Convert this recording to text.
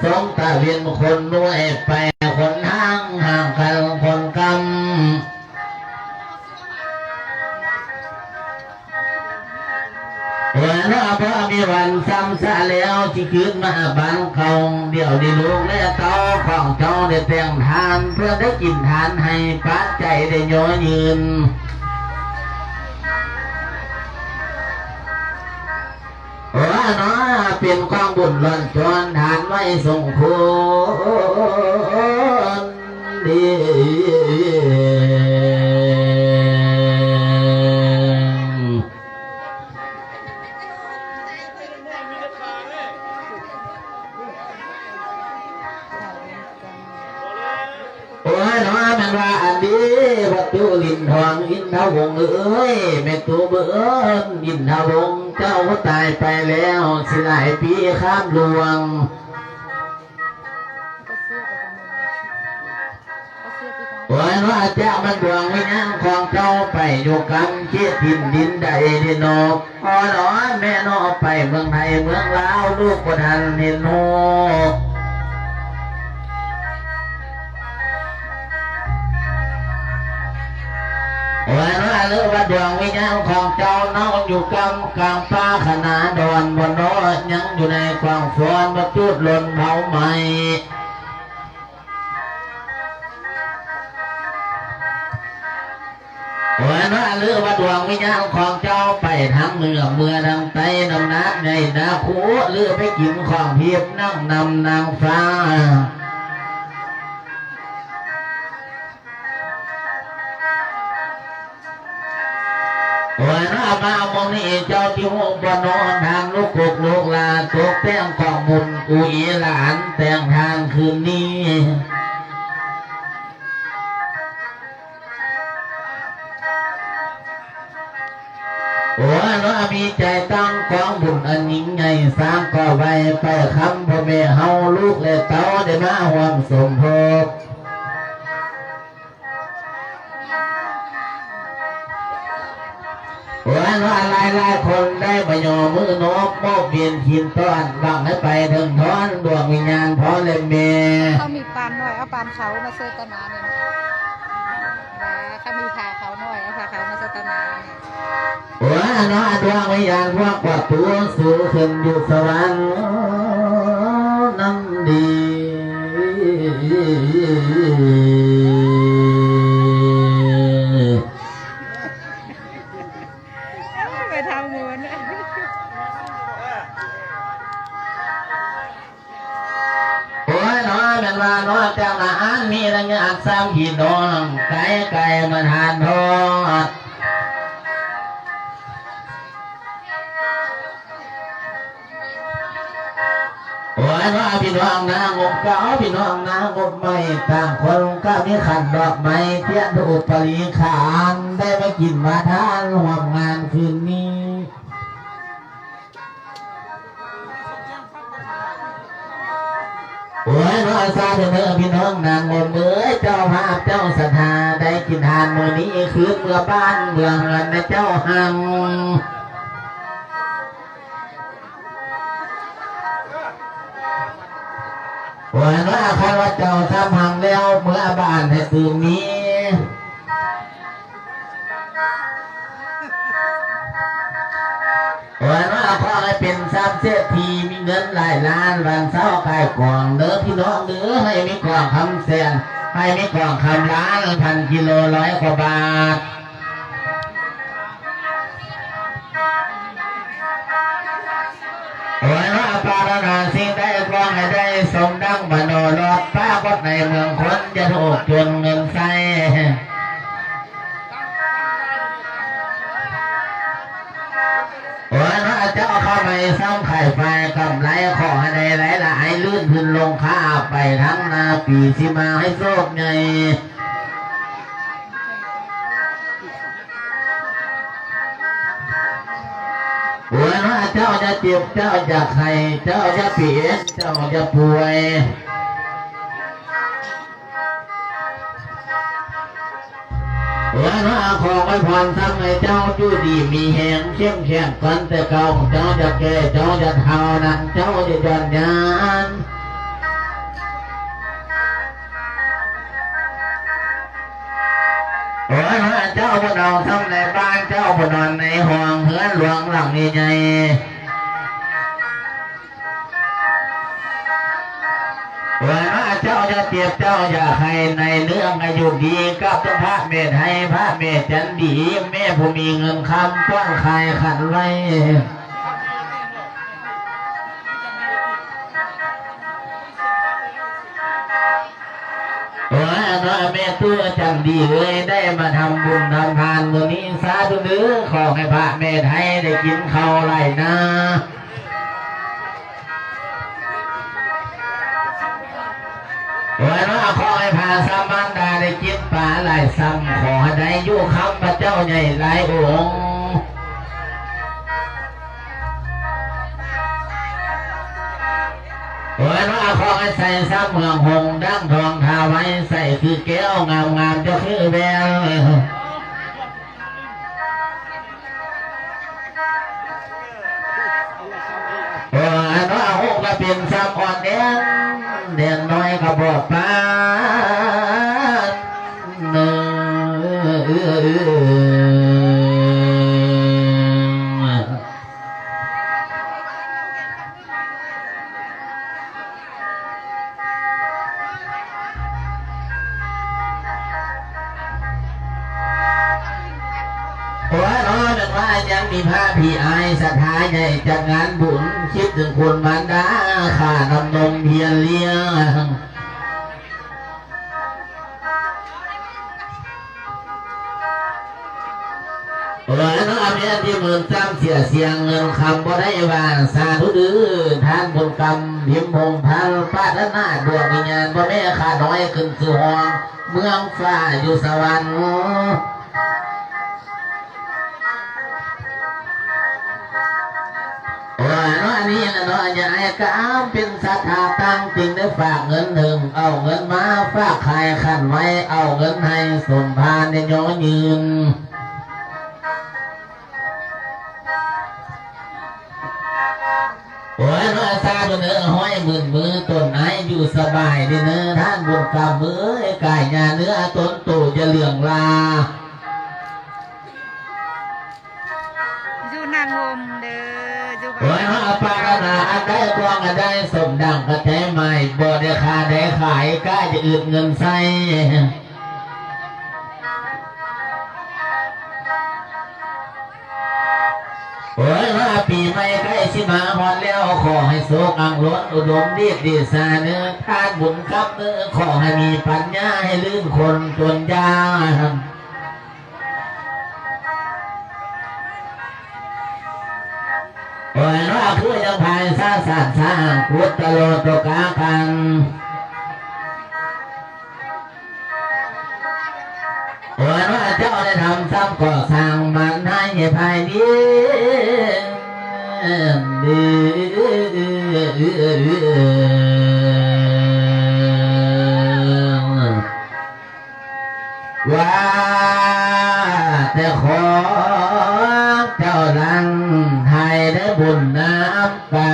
สงตาเวียนคนรวยไปคนห่างกันคนกำวันละพอมีวันซ้ำซะแล้วที่คืนมาบ้านเขาเดี๋ยวได้ลูกและเต้าของเจ้าได้แต่งทานเพื่อได้กินทานให้ป้าใจได้ย่อยืนว่าน้อเป็นความบุญหล่อนจวนทานไว้ส่งคุณดีว่าน้อมันว่าอันดีวัตถุลินทองอินทวงเอ้ยแม่ตัวเบิ่นอินทวงเจ้าตายไปแล้วสิหลายปีข้ามลวงว่าเจ้ามันดวงวิญญาณของเจ้าไปอยู่กันเชี่ยดินใดดินนกอ๋อหนอแม่นอไปเมืองไทยเมืองลาวลูกก็ทันเห็นโนว่าเลือว่าดวงวิญญาณของเจ้านอนอยู่กลางป่าขนาดอนบนโนยังอยู่ในความฝันมาจุดหล่นเผาไหม้ว่าเลือว่าดวงวิญญาณของเจ้าไปทั้งเมื่อทางใต้นำน้ำในนาคูเลือไปกินของเพียบนั่งนำนางฟ้าวันน้ามามองนี่เจ้าที่ห้องบนนอนทางลูกกกลูกลาตกแต่งของมุนกุยหลานแต่งทางคืนนี้วันน้ามีใจตั้งของบุญอันยิ่งใหญ่สร้างก่อไว้ไปคำพ่อแม่เฮาลูกและเต้าได้มาห่วงสมภพวันว่าหลายคนได้ประโยชน์มือนกโมกเวียนขินต้อนบังให้ไปถึงท้อนดวงวิญญาณพ่อเลยเมเขามีปานหน่อยเอาปานเขามาเซตนาเนี่ยเขามีพาเขาหน่อยเอาพาเขามาเซตนาว่าน้อดวงวิญญาณพวกกว่าตัวสูงขึ้นอยู่สวรรค์น้ำดีไปทำมือเนี่ยน้อยเป็นว่าน้อยแต่ละอันมีระยะสามขีดดองไก่มันหันทอดว่าพี่น้องนางบเก่าพี่น้องนางบใหม่ต่างคนก็มีขันดอกไม้เทียนถูกปริขานได้มากินมาทานร่วมงานคืนนี้น้อยซาเถอะพี่น้องนางบเมื่อเจ้าภาพเจ้าศรัทธาได้กินทานมื้อนี้คืนเมื่อบ้านเมืองเงินในเจ้าหังวันว่าข้าพเจ้าทำหังแล้วเมื่อบ้านให้ตื่นนี้วันว่าขอให้เป็นทรัพย์เศรษฐีมีเงินหลายล้านวันเสาร์ขายกล่องเด้อพี่น้องเด้อให้มีกล่องคำแสนให้มีกล่องคำล้าน1,000 กิโล100 กว่าบาทวันว่าปารนาสิ่งได้กองให้ได้สมดังมโนรสป้าก็ในเมืองคนจะถูกจนเงินใส่วันว่าเจ้าเข้าไปซ้ำไข่ไฟกำไรขอให้ได้หลายลื่นขึ้นลงข้าไปทั้งนาปีสิมาให้โชคไงวันว่าเจ้าจะเจ็บเจ้าจะไข้เจ้าจะเปลี่ยนเจ้าจะป่วยวันว่าขอไว้พรทำให้เจ้าอยู่ดีมีแหงเข้มแข็งกันแต่เก่าเจ้าจะแก่เจ้าจะเท่านั้นเจ้าจะย้อนยาน เจ้าบ่นอนทำในบ้านเจ้าบ่นอนในห้องเฮือนหลวงหลังใหญ่ว่าเจ้าจะเตียบเจ้าอย่าให้ในเรื่องอายุดีกับพระเมธให้พระเมธจันดีแม่ผู้มีเงินคำต้อนคายขันไว้ว่าแม่ตัวจันดีเลยได้มาทำบุญทำทานวันนี้สาธุเด้อขอให้พระเมธให้ได้กินข้าวไหลนะวันว่าขอให้พาสามัญได้กินปลาไหลซ้ำขอให้ได้ยุคำพระเจ้าใหญ่หลายองค์วันว่าขอให้ใส่ซ้ำเมืองหงดั้งทองทาไว้ใส่คือแก้วงามงามเจ้าคือแวววันว่าหงก็เป็นซ้ำอ่อนแดงเด่นน้อยก็บอกป้าเนื้ว่าน้อยเป็นว่ายังมีพระพี่อายศรัทธาใหญ่จัดงานบุญคิดถึงคนมันดาข้านำนมเพียรเลี้ยงว่าน้อยเมียที่หมื่นซ้ำเสียเสียงเงินคำบ่ได้ว่าสาธุดื้อท่านบุญกรรมพิมพ์พงพันปาดหน้าดวงวิญญาณบ่แม่ข้าน้อยขึ้นสู่ห้องเมืองฟ้าอยู่สวรรค์ว่านี่นะน้อยอย่าให้ก้าวเป็นศรัทธาตั้งจริงได้ฝากเงินหนึ่งเอาเงินมาฝากใครขันไว้เอาเงินให้สมภารในย้อนยืนว่าซาเนื้อห้อยมือต้นไม้อยู่สบายดีเนื้อท่านบุญกรรมมือกายญาเนื้อต้นตู่จะเหลืองลาอยู่นางงมเด้อว่าปารานาได้กวางได้สมดังกระแทใหม่บ่ได้คาได้ขายกล้าจะอึดเงินใส่ว่าปีใหม่ใกล้ชิมาฮอนแล้วขอให้โศกอังล้นอุดมดีดีสาเนื้อทานบุญครับเนื้อขอให้มีปัญญาให้ลื่นคนจนยากว่าคือยังภายสร้างสรรค์สร้างพุทธโลตกากันว่าเจ้าได้ทำซ้ำก่อสร้างมันให้ภายนี้ว่าแต่ขอเจ้าดังไทยได้บุญน้ำกา